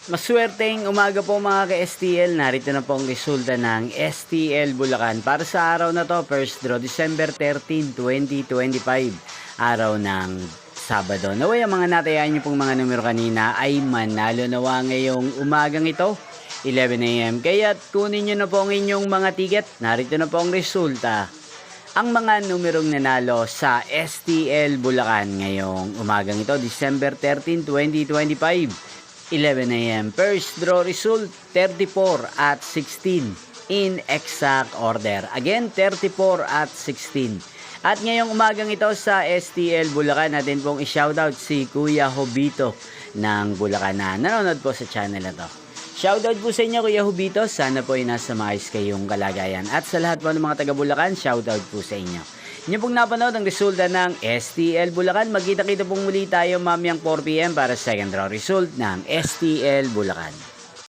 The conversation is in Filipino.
Maswerteng umaga po mga ka-STL. Narito na po ang resulta ng STL Bulacan. Para sa araw na to, first draw, December 13, 2025. Araw ng Sabado. Naway ang mga natayaan nyo pong mga numero kanina ay manalo nawa ngayong umagang ito, 11 AM. Kaya kunin nyo na po ang inyong mga ticket. Narito na po ang resulta. Ang mga numerong nanalo sa STL Bulacan ngayong umagang ito, December 13, 2025. 11 AM. First draw result, 34 at 16 in exact order. Again, 34 at 16. At ngayong umagang ito sa STL Bulacan, natin pong i-shoutout si Kuya Hobito ng Bulacan na nanonood po sa channel na to. Shoutout po sa inyo Kuya Hobito, sana po ay nasa maayos kayong kalagayan. At sa lahat po ng mga taga Bulacan, shoutout po sa inyo. Inyo pong napanood ang resulta ng STL Bulacan. Magkita-kita pong muli tayo mamayang 4 PM para sa second draw result ng STL Bulacan.